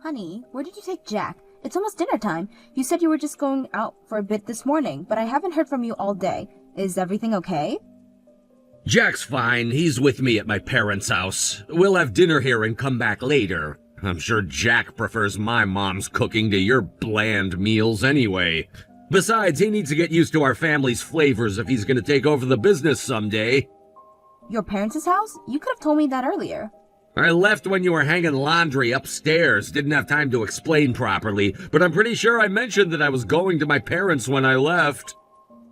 Honey, where did you take Jack? It's almost dinner time. You said you were just going out for a bit this morning, but I haven't heard from you all day. Is everything okay? Jack's fine. He's with me at my parents' house. We'll have dinner here and come back later. I'm sure Jack prefers my mom's cooking to your bland meals anyway. Besides, he needs to get used to our family's flavors if he's gonna take over the business someday. Your parents' house? You could have told me that earlier. I left when you were hanging laundry upstairs. Didn't have time to explain properly, but I'm pretty sure I mentioned that I was going to my parents when I left.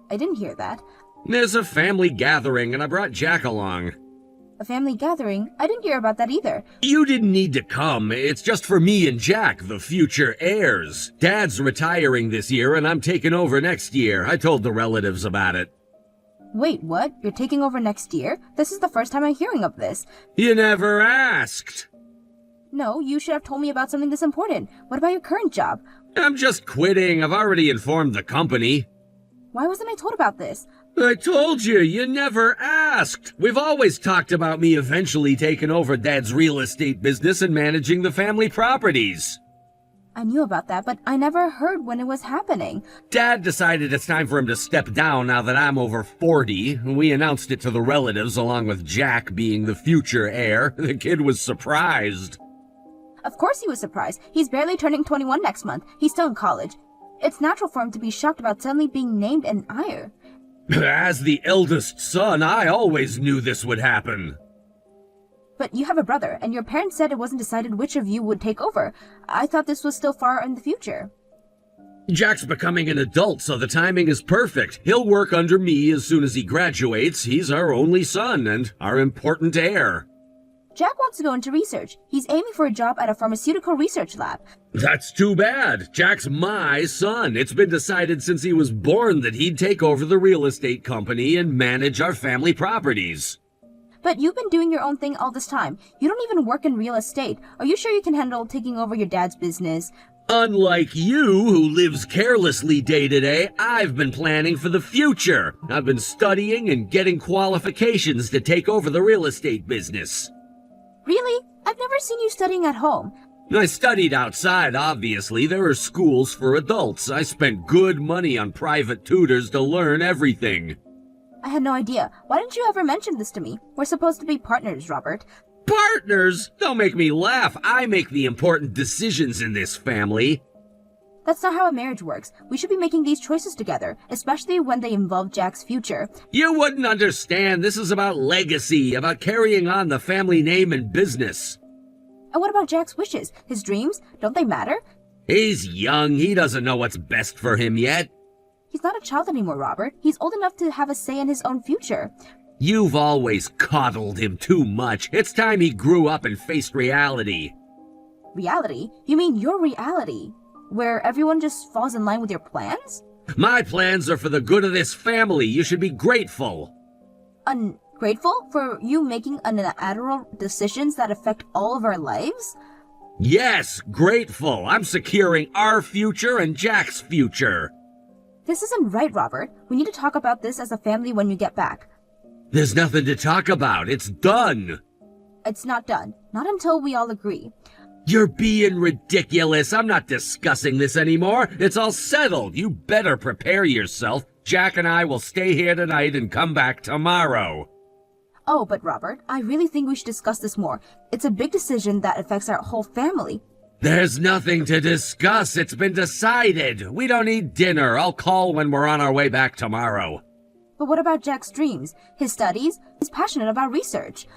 I didn't hear that. There's a family gathering, and I brought Jack along. A family gathering? I didn't hear about that either. You didn't need to come. It's just for me and Jack, the future heirs. Dad's retiring this year, and I'm taking over next year. I told the relatives about it. Wait, what? You're taking over next year? This is the first time I'm hearing of this. You never asked. No, you should have told me about something this important. What about your current job? I'm just quitting. I've already informed the company. Why wasn't I told about this? I told you, you never asked. We've always talked about me eventually taking over Dad's real estate business and managing the family properties. I knew about that, but I never heard when it was happening. Dad decided it's time for him to step down now that I'm over 40. We announced it to the relatives along with Jack being the future heir. The kid was surprised. Of course he was surprised. He's barely turning 21 next month. He's still in college. It's natural for him to be shocked about suddenly being named an heir. As the eldest son, I always knew this would happen. But you have a brother, and your parents said it wasn't decided which of you would take over. I thought this was still far in the future. Jack's becoming an adult, so the timing is perfect. He'll work under me as soon as he graduates. He's our only son and our important heir. Jack wants to go into research. He's aiming for a job at a pharmaceutical research lab. That's too bad. Jack's my son. It's been decided since he was born that he'd take over the real estate company and manage our family properties. But you've been doing your own thing all this time. You don't even work in real estate. Are you sure you can handle taking over your dad's business? Unlike you, who lives carelessly day to day, I've been planning for the future. I've been studying and getting qualifications to take over the real estate business. Really? I've never seen you studying at home. I studied outside, obviously. There are schools for adults. I spent good money on private tutors to learn everything. I had no idea. Why didn't you ever mention this to me? We're supposed to be partners, Robert. Partners? Don't make me laugh. I make the important decisions in this family. That's not how a marriage works. We should be making these choices together, especially when they involve Jack's future. You wouldn't understand. This is about legacy, about carrying on the family name and business. And what about Jack's wishes? His dreams? Don't they matter? He's young. He doesn't know what's best for him yet. He's not a child anymore, Robert. He's old enough to have a say in his own future. You've always coddled him too much. It's time he grew up and faced reality. Reality? You mean your reality? Where everyone just falls in line with your plans? My plans are for the good of this family. You should be grateful. Ungrateful for you making unilateral decisions that affect all of our lives? Yes, grateful. I'm securing our future and Jack's future. This isn't right, Robert. We need to talk about this as a family when you get back. There's nothing to talk about. It's done. It's not done. Not until we all agree. You're being ridiculous. I'm not discussing this anymore. It's all settled. You better prepare yourself. Jack and I will stay here tonight and come back tomorrow. Oh, but Robert, I really think we should discuss this more. It's a big decision that affects our whole family. There's nothing to discuss. It's been decided. We don't need dinner. I'll call when we're on our way back tomorrow. But what about Jack's dreams? His studies? He's passionate about research.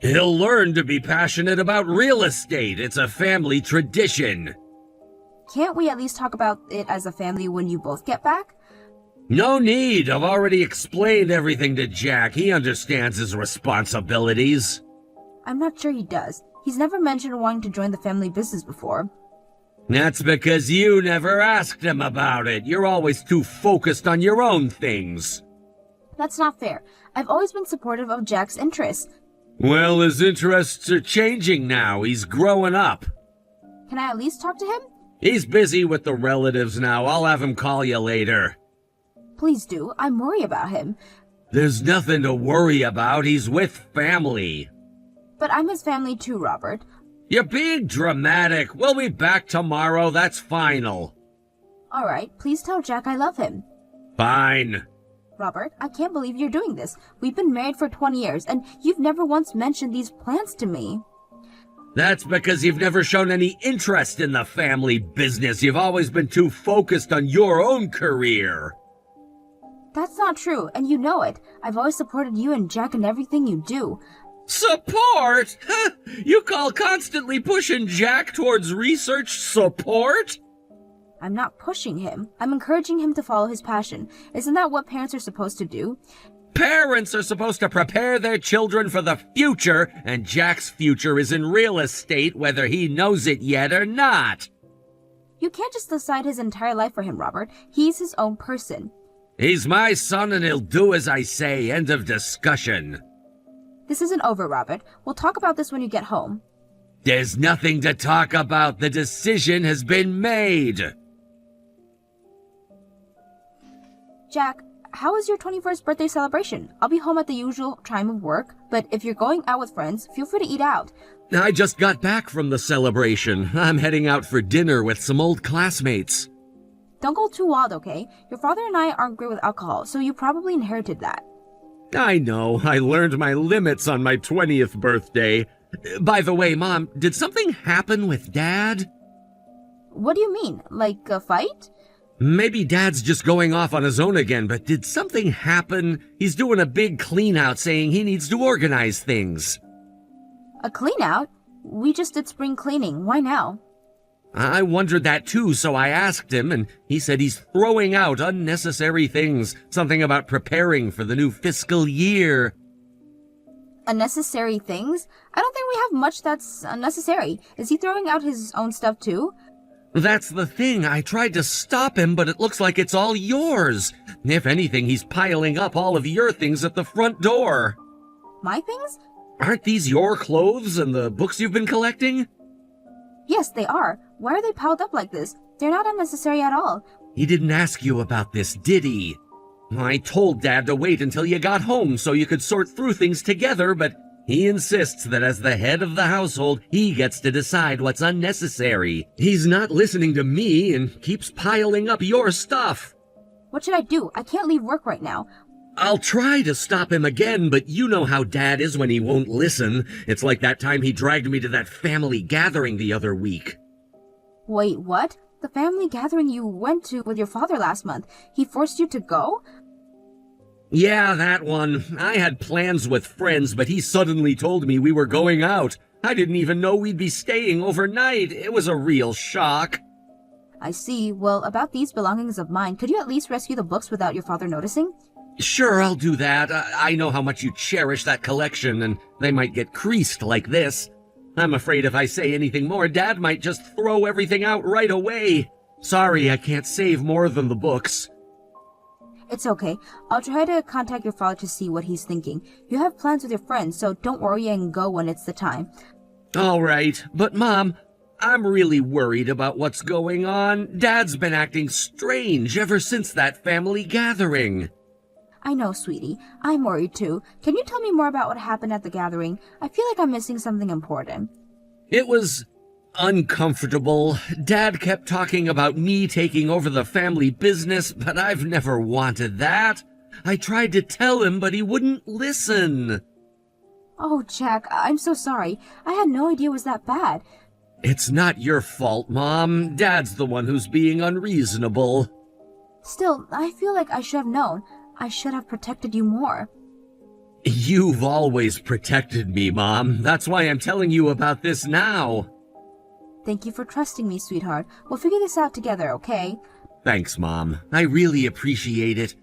He'll learn to be passionate about real estate. It's a family tradition. Can't we at least talk about it as a family when you both get back? No need. I've already explained everything to Jack. He understands his responsibilities. I'm not sure he does. He's never mentioned wanting to join the family business before. That's because you never asked him about it. You're always too focused on your own things. That's not fair. I've always been supportive of Jack's interests. Well, his interests are changing now. He's growing up. Can I at least talk to him? He's busy with the relatives now. I'll have him call you later. Please do. I'm worried about him. There's nothing to worry about. He's with family. But I'm his family too, Robert. You're being dramatic. We'll be back tomorrow, that's final. Alright, please tell Jack I love him. Fine. Robert, I can't believe you're doing this. We've been married for 20 years, and you've never once mentioned these plans to me. That's because you've never shown any interest in the family business. You've always been too focused on your own career. That's not true, and you know it. I've always supported you and Jack in everything you do. Support? You call constantly pushing Jack towards research support? I'm not pushing him. I'm encouraging him to follow his passion. Isn't that what parents are supposed to do? Parents are supposed to prepare their children for the future, and Jack's future is in real estate whether he knows it yet or not. You can't just decide his entire life for him, Robert. He's his own person. He's my son and he'll do as I say. End of discussion. This isn't over, Robert. We'll talk about this when you get home. There's nothing to talk about. The decision has been made. Jack, how was your 21st birthday celebration? I'll be home at the usual time of work, but if you're going out with friends, feel free to eat out. I just got back from the celebration. I'm heading out for dinner with some old classmates. Don't go too wild, okay? Your father and I aren't great with alcohol, so you probably inherited that. I know. I learned my limits on my 20th birthday. By the way, Mom, did something happen with Dad? What do you mean? Like a fight? Maybe Dad's just going off on his own again, but did something happen? He's doing a big clean-out saying he needs to organize things. A clean-out? We just did spring cleaning. Why now? I wondered that too, so I asked him, and he said he's throwing out unnecessary things. Something about preparing for the new fiscal year. Unnecessary things? I don't think we have much that's unnecessary. Is he throwing out his own stuff too? That's the thing. I tried to stop him, but it looks like it's all yours. If anything, he's piling up all of your things at the front door. My things? Aren't these your clothes and the books you've been collecting? Yes, they are. Why are they piled up like this? They're not unnecessary at all. He didn't ask you about this, did he? I told Dad to wait until you got home so you could sort through things together, but he insists that as the head of the household, he gets to decide what's unnecessary. He's not listening to me and keeps piling up your stuff. What should I do? I can't leave work right now. I'll try to stop him again, but you know how Dad is when he won't listen. It's like that time he dragged me to that family gathering the other week. Wait, what? The family gathering you went to with your father last month. He forced you to go? Yeah, that one. I had plans with friends, but he suddenly told me we were going out. I didn't even know we'd be staying overnight. It was a real shock. I see. Well, about these belongings of mine, could you at least rescue the books without your father noticing? Sure, I'll do that. I know how much you cherish that collection, and they might get creased like this. I'm afraid if I say anything more, Dad might just throw everything out right away. Sorry, I can't save more than the books. It's okay. I'll try to contact your father to see what he's thinking. You have plans with your friends, so don't worry and go when it's the time. All right, but Mom, I'm really worried about what's going on. Dad's been acting strange ever since that family gathering. I know, sweetie. I'm worried too. Can you tell me more about what happened at the gathering? I feel like I'm missing something important. It was uncomfortable. Dad kept talking about me taking over the family business, but I've never wanted that. I tried to tell him, but he wouldn't listen. Oh, Jack, I'm so sorry. I had no idea it was that bad. It's not your fault, Mom. Dad's the one who's being unreasonable. Still, I feel like I should have known. I should have protected you more. You've always protected me, Mom. That's why I'm telling you about this now. Thank you for trusting me, sweetheart. We'll figure this out together, okay? Thanks, Mom. I really appreciate it.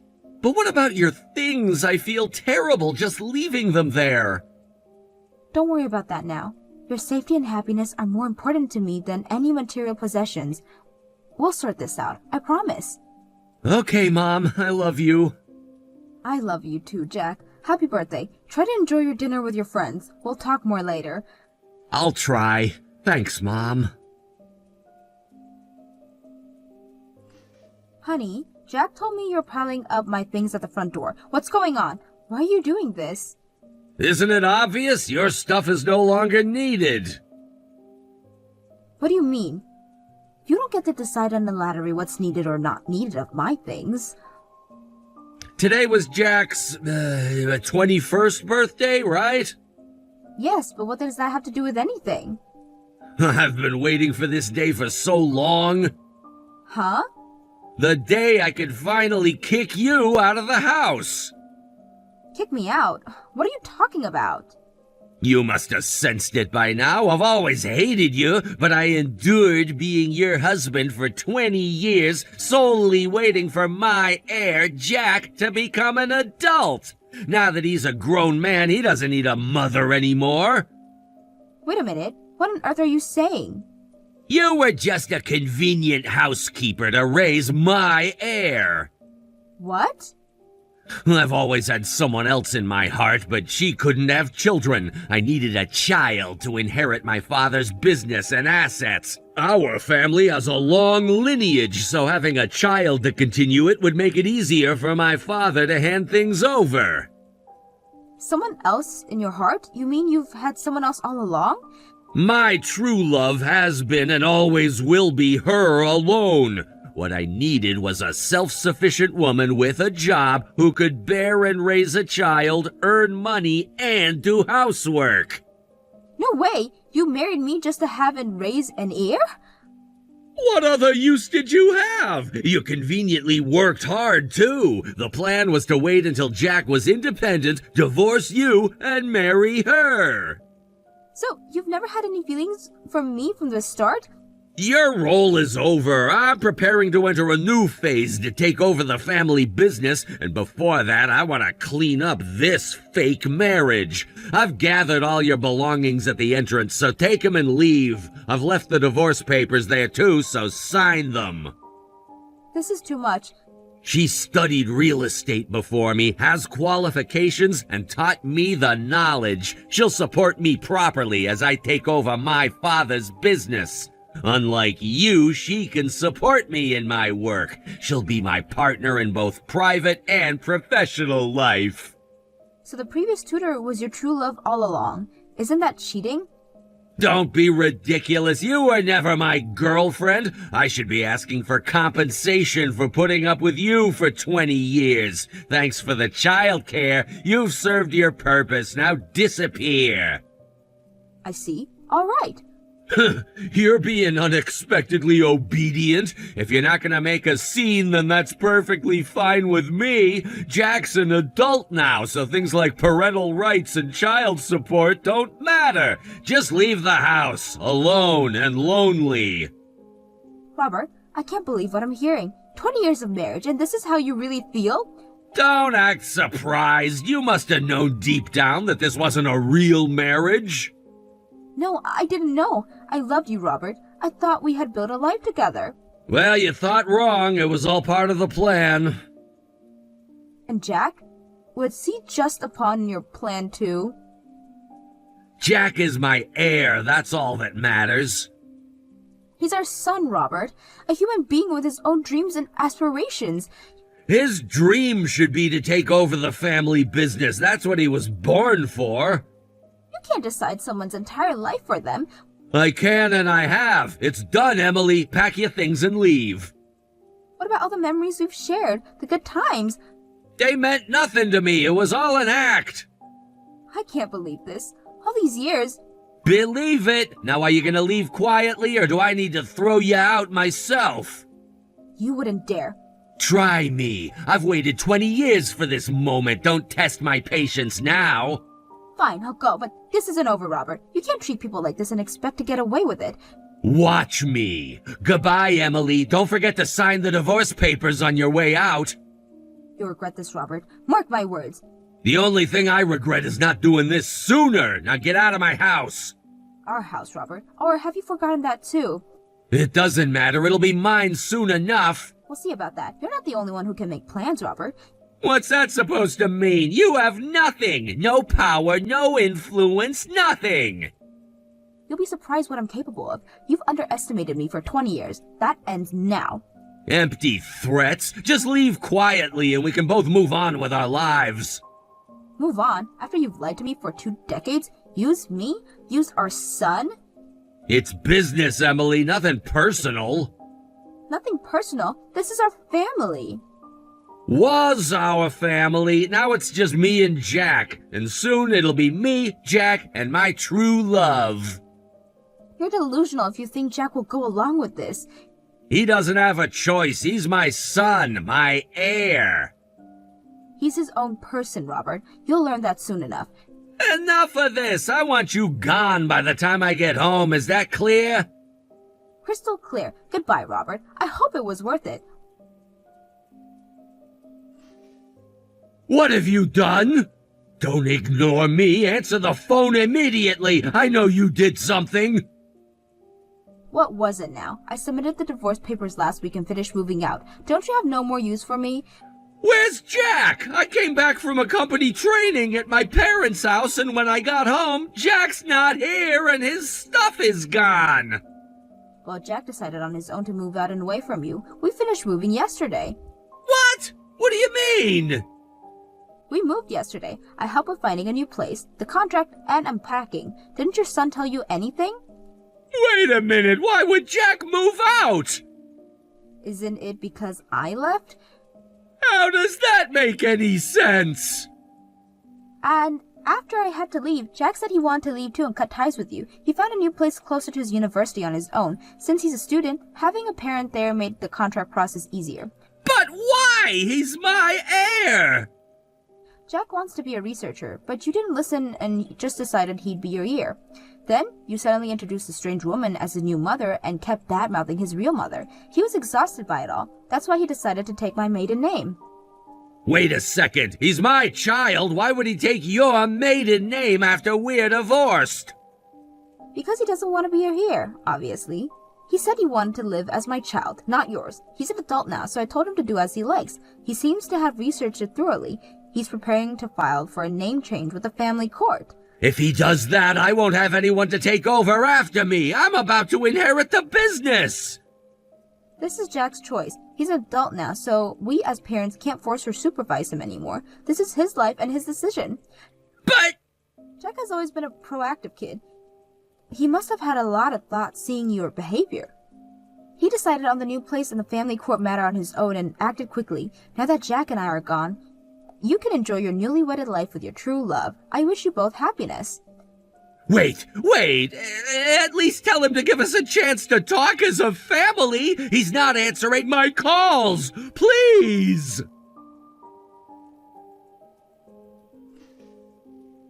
But what about your things? I feel terrible just leaving them there. Don't worry about that now. Your safety and happiness are more important to me than any material possessions. We'll sort this out, I promise. Okay, Mom. I love you. I love you too, Jack. Happy birthday. Try to enjoy your dinner with your friends. We'll talk more later. I'll try. Thanks, Mom. Honey, Jack told me you're piling up my things at the front door. What's going on? Why are you doing this? Isn't it obvious? Your stuff is no longer needed. What do you mean? You don't get to decide on the lottery what's needed or not needed of my things. Today was Jack's 21st birthday, right? Yes, but what does that have to do with anything? I've been waiting for this day for so long. Huh? The day I could finally kick you out of the house. Kick me out? What are you talking about? You must have sensed it by now. I've always hated you, but I endured being your husband for 20 years, solely waiting for my heir, Jack, to become an adult. Now that he's a grown man, he doesn't need a mother anymore. Wait a minute. What on earth are you saying? You were just a convenient housekeeper to raise my heir. What? I've always had someone else in my heart, but she couldn't have children. I needed a child to inherit my father's business and assets. Our family has a long lineage, so having a child to continue it would make it easier for my father to hand things over. Someone else in your heart? You mean you've had someone else all along? My true love has been and always will be her alone. What I needed was a self-sufficient woman with a job who could bear and raise a child, earn money, and do housework. No way! You married me just to have and raise an heir? What other use did you have? You conveniently worked hard, too. The plan was to wait until Jack was independent, divorce you, and marry her. So, you've never had any feelings for me from the start? Your role is over. I'm preparing to enter a new phase to take over the family business, and before that, I want to clean up this fake marriage. I've gathered all your belongings at the entrance, so take them and leave. I've left the divorce papers there too, so sign them. This is too much. She studied real estate before me, has qualifications, and taught me the knowledge. She'll support me properly as I take over my father's business. Unlike you, she can support me in my work. She'll be my partner in both private and professional life. So the previous tutor was your true love all along. Isn't that cheating? Don't be ridiculous. You were never my girlfriend. I should be asking for compensation for putting up with you for 20 years. Thanks for the childcare. You've served your purpose. Now disappear. I see. All right. You're being unexpectedly obedient. If you're not gonna make a scene, then that's perfectly fine with me. Jack's an adult now, so things like parental rights and child support don't matter. Just leave the house, alone and lonely. Robert, I can't believe what I'm hearing. 20 years of marriage, and this is how you really feel? Don't act surprised. You must have known deep down that this wasn't a real marriage. No, I didn't know. I loved you, Robert. I thought we had built a life together. Well, you thought wrong. It was all part of the plan. And Jack? Was he just a pawn in your plan, too? Jack is my heir. That's all that matters. He's our son, Robert. A human being with his own dreams and aspirations. His dream should be to take over the family business. That's what he was born for. You can't decide someone's entire life for them. I can and I have. It's done, Emily. Pack your things and leave. What about all the memories we've shared? The good times? They meant nothing to me. It was all an act. I can't believe this. All these years. Believe it. Now are you gonna leave quietly or do I need to throw you out myself? You wouldn't dare. Try me. I've waited 20 years for this moment. Don't test my patience now. Fine, I'll go, but this isn't over, Robert. You can't treat people like this and expect to get away with it. Watch me. Goodbye, Emily. Don't forget to sign the divorce papers on your way out. You'll regret this, Robert. Mark my words. The only thing I regret is not doing this sooner. Now get out of my house. Our house, Robert. Or have you forgotten that too? It doesn't matter. It'll be mine soon enough. We'll see about that. You're not the only one who can make plans, Robert. What's that supposed to mean? You have nothing. No power, no influence, nothing. You'll be surprised what I'm capable of. You've underestimated me for 20 years. That ends now. Empty threats. Just leave quietly and we can both move on with our lives. Move on? After you've lied to me for 2 decades? Use me? Use our son? It's business, Emily, nothing personal. Nothing personal. This is our family. Was our family. Now it's just me and Jack. And soon it'll be me, Jack, and my true love. You're delusional if you think Jack will go along with this. He doesn't have a choice. He's my son, my heir. He's his own person, Robert. You'll learn that soon enough. Enough of this. I want you gone by the time I get home. Is that clear? Crystal clear. Goodbye, Robert. I hope it was worth it. What have you done? Don't ignore me. Answer the phone immediately. I know you did something. What was it now? I submitted the divorce papers last week and finished moving out. Don't you have no more use for me? Where's Jack? I came back from a company training at my parents' house, and when I got home, Jack's not here and his stuff is gone. Well, Jack decided on his own to move out and away from you. We finished moving yesterday. What? What do you mean? We moved yesterday. I helped with finding a new place, the contract, and unpacking. Didn't your son tell you anything? Wait a minute. Why would Jack move out? Isn't it because I left? How does that make any sense? And after I had to leave, Jack said he wanted to leave too and cut ties with you. He found a new place closer to his university on his own. Since he's a student, having a parent there made the contract process easier. But why? He's my heir. Jack wants to be a researcher, but you didn't listen and just decided he'd be your ear. Then, you suddenly introduced a strange woman as his new mother and kept bad-mouthing his real mother. He was exhausted by it all. That's why he decided to take my maiden name. Wait a second. He's my child. Why would he take your maiden name after we're divorced? Because he doesn't want to be your heir, obviously. He said he wanted to live as my child, not yours. He's an adult now, so I told him to do as he likes. He seems to have researched it thoroughly. He's preparing to file for a name change with the family court. If he does that, I won't have anyone to take over after me. I'm about to inherit the business. This is Jack's choice. He's an adult now, so we as parents can't force or supervise him anymore. This is his life and his decision. But Jack has always been a proactive kid. He must have had a lot of thought seeing your behavior. He decided on the new place and the family court matter on his own and acted quickly. Now that Jack and I are gone, you can enjoy your newly wedded life with your true love. I wish you both happiness. Wait. At least tell him to give us a chance to talk as a family. He's not answering my calls. Please.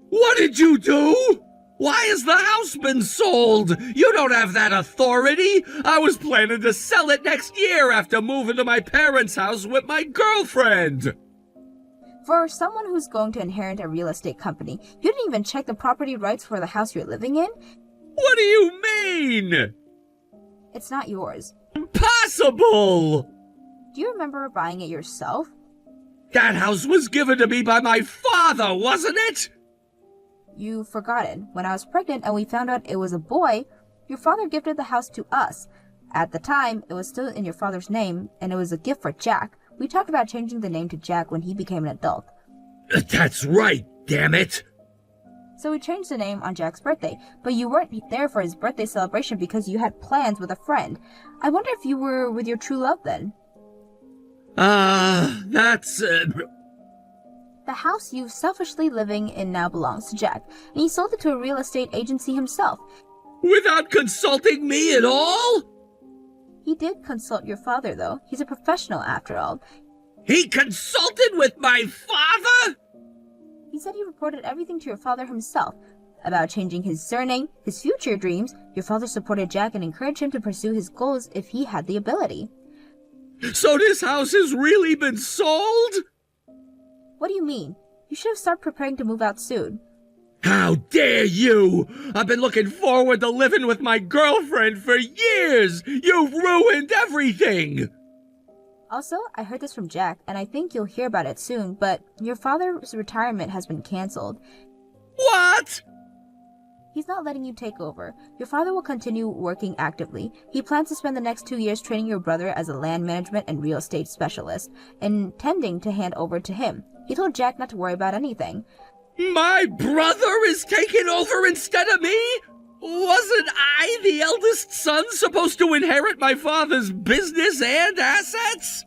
What did you do? Why has the house been sold? You don't have that authority. I was planning to sell it next year after moving to my parents' house with my girlfriend. For someone who's going to inherit a real estate company, you didn't even check the property rights for the house you're living in? What do you mean? It's not yours. Impossible! Do you remember buying it yourself? That house was given to me by my father, wasn't it? You forgot it. When I was pregnant and we found out it was a boy, your father gifted the house to us. At the time, it was still in your father's name, and it was a gift for Jack. We talked about changing the name to Jack when he became an adult. That's right, damn it! So we changed the name on Jack's birthday, but you weren't there for his birthday celebration because you had plans with a friend. I wonder if you were with your true love then. That's... The house you selfishly living in now belongs to Jack, and he sold it to a real estate agency himself. Without consulting me at all? He did consult your father, though. He's a professional, after all. He consulted with my father? He said he reported everything to your father himself. About changing his surname, his future dreams. Your father supported Jack and encouraged him to pursue his goals if he had the ability. So this house has really been sold? What do you mean? You should have started preparing to move out soon. How dare you! I've been looking forward to living with my girlfriend for years! You've ruined everything! Also, I heard this from Jack, and I think you'll hear about it soon, but your father's retirement has been canceled. What? He's not letting you take over. Your father will continue working actively. He plans to spend the next 2 years training your brother as a land management and real estate specialist, intending to hand over to him. He told Jack not to worry about anything. My brother is taking over instead of me? Wasn't I the eldest son supposed to inherit my father's business and assets?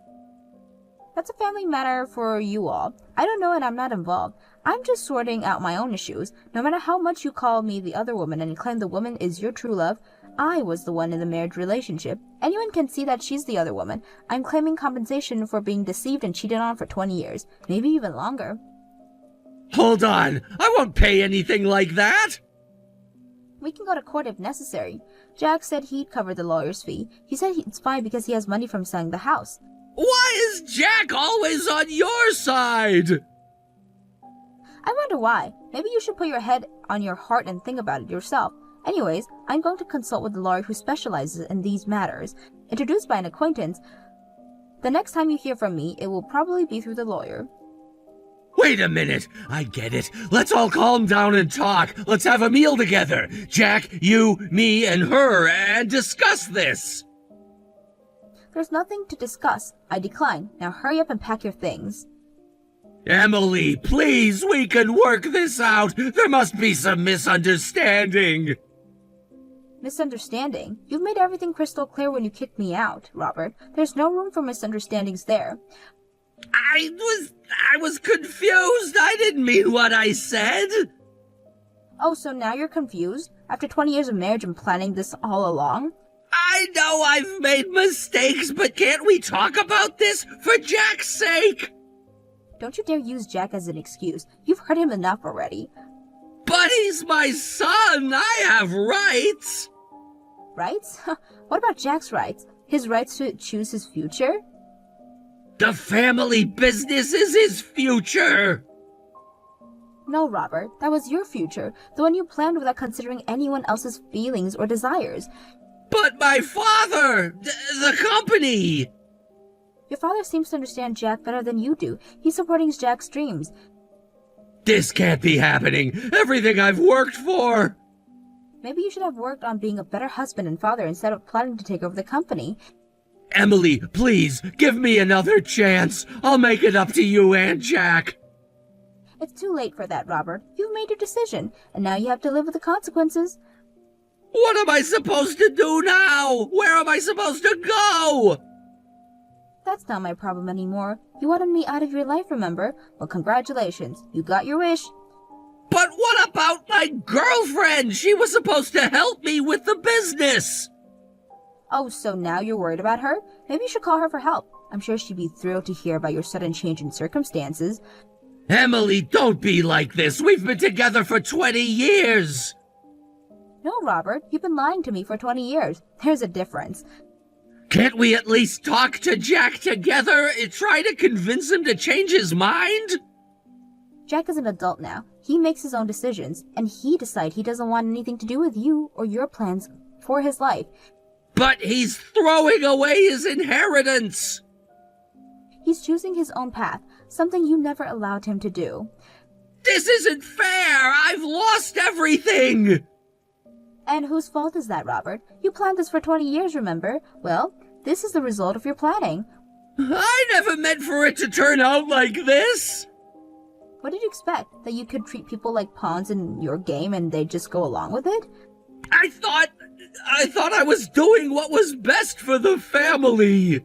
That's a family matter for you all. I don't know and I'm not involved. I'm just sorting out my own issues. No matter how much you call me the other woman and claim the woman is your true love, I was the one in the marriage relationship. Anyone can see that she's the other woman. I'm claiming compensation for being deceived and cheated on for 20 years, maybe even longer. Hold on, I won't pay anything like that. We can go to court if necessary. Jack said he'd cover the lawyer's fee. He said it's fine because he has money from selling the house. Why is Jack always on your side? I wonder why. Maybe you should put your head on your heart and think about it yourself. Anyways, I'm going to consult with the lawyer who specializes in these matters. Introduced by an acquaintance. The next time you hear from me, it will probably be through the lawyer. Wait a minute, I get it. Let's all calm down and talk. Let's have a meal together. Jack, you, me, and her, and discuss this. There's nothing to discuss. I decline. Now hurry up and pack your things. Emily, please, we can work this out. There must be some misunderstanding. Misunderstanding? You've made everything crystal clear when you kicked me out, Robert. There's no room for misunderstandings there. I was confused. I didn't mean what I said. Oh, so now you're confused? After 20 years of marriage and planning this all along? I know I've made mistakes, but can't we talk about this for Jack's sake? Don't you dare use Jack as an excuse. You've hurt him enough already. But he's my son. I have rights. Rights? What about Jack's rights? His rights to choose his future? The family business is his future. No, Robert. That was your future. The one you planned without considering anyone else's feelings or desires. But my father! The company! Your father seems to understand Jack better than you do. He's supporting Jack's dreams. This can't be happening. Everything I've worked for. Maybe you should have worked on being a better husband and father instead of planning to take over the company. Emily, please, give me another chance. I'll make it up to you and Jack. It's too late for that, Robert. You've made your decision, and now you have to live with the consequences. What am I supposed to do now? Where am I supposed to go? That's not my problem anymore. You wanted me out of your life, remember? Well, congratulations. You got your wish. But what about my girlfriend? She was supposed to help me with the business. Oh, so now you're worried about her? Maybe you should call her for help. I'm sure she'd be thrilled to hear about your sudden change in circumstances. Emily, don't be like this. We've been together for 20 years. No, Robert. You've been lying to me for 20 years. There's a difference. Can't we at least talk to Jack together and try to convince him to change his mind? Jack is an adult now. He makes his own decisions, and he decides he doesn't want anything to do with you or your plans for his life. But he's throwing away his inheritance. He's choosing his own path, something you never allowed him to do. This isn't fair. I've lost everything. And whose fault is that, Robert? You planned this for 20 years, remember? Well, this is the result of your planning. I never meant for it to turn out like this. What did you expect? That you could treat people like pawns in your game and they'd just go along with it? I thought I was doing what was best for the family.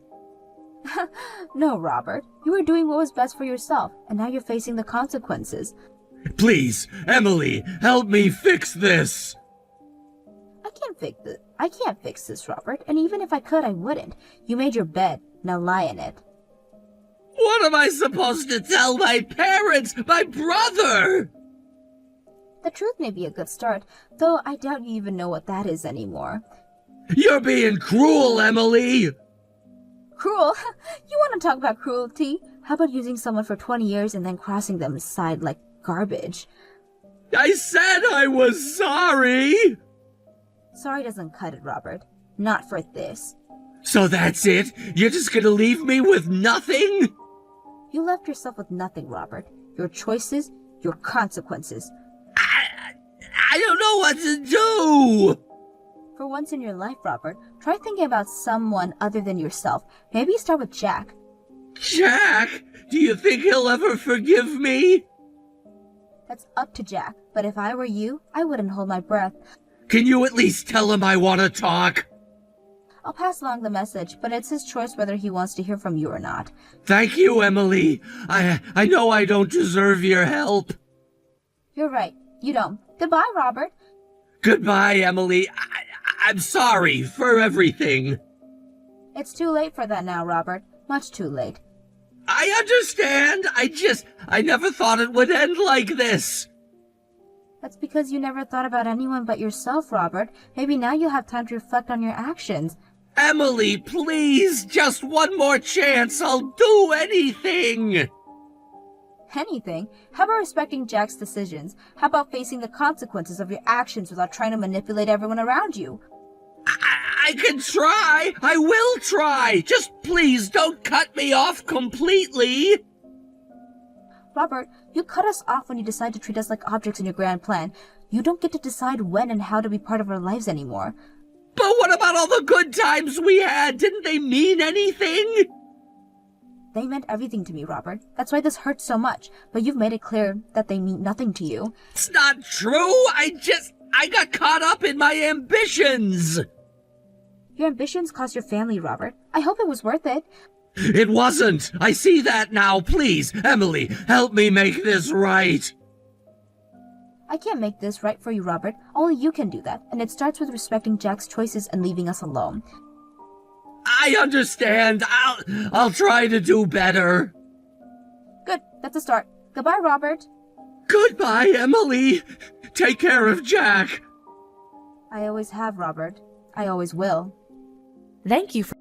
No, Robert. You were doing what was best for yourself, and now you're facing the consequences. Please, Emily, help me fix this. I can't fix this, Robert, and even if I could, I wouldn't. You made your bed. Now lie in it. What am I supposed to tell my parents, my brother? The truth may be a good start, though I doubt you even know what that is anymore. You're being cruel, Emily. Cruel? You want to talk about cruelty? How about using someone for 20 years and then crossing them aside like garbage? I said I was sorry. Sorry doesn't cut it, Robert. Not for this. So that's it? You're just gonna leave me with nothing? You left yourself with nothing, Robert. Your choices, your consequences. I don't know what to do. For once in your life, Robert, try thinking about someone other than yourself. Maybe start with Jack. Jack? Do you think he'll ever forgive me? That's up to Jack, but if I were you, I wouldn't hold my breath. Can you at least tell him I want to talk? I'll pass along the message, but it's his choice whether he wants to hear from you or not. Thank you, Emily. I know I don't deserve your help. You're right. You don't. Goodbye, Robert. Goodbye, Emily. I'm sorry for everything. It's too late for that now, Robert. Much too late. I understand. I never thought it would end like this. That's because you never thought about anyone but yourself, Robert. Maybe now you'll have time to reflect on your actions. Emily, please, just one more chance. I'll do anything. Anything? How about respecting Jack's decisions? How about facing the consequences of your actions without trying to manipulate everyone around you? I can try. I will try. Just please don't cut me off completely. Robert, you cut us off when you decide to treat us like objects in your grand plan. You don't get to decide when and how to be part of our lives anymore. But what about all the good times we had? Didn't they mean anything? They meant everything to me, Robert. That's why this hurts so much. But you've made it clear that they mean nothing to you. It's not true. I got caught up in my ambitions. Your ambitions cost your family, Robert. I hope it was worth it. It wasn't. I see that now. Please, Emily, help me make this right. I can't make this right for you, Robert. Only you can do that. And it starts with respecting Jack's choices and leaving us alone. I understand. I'll try to do better. Good. That's a start. Goodbye, Robert. Goodbye, Emily. Take care of Jack. I always have, Robert. I always will. Thank you for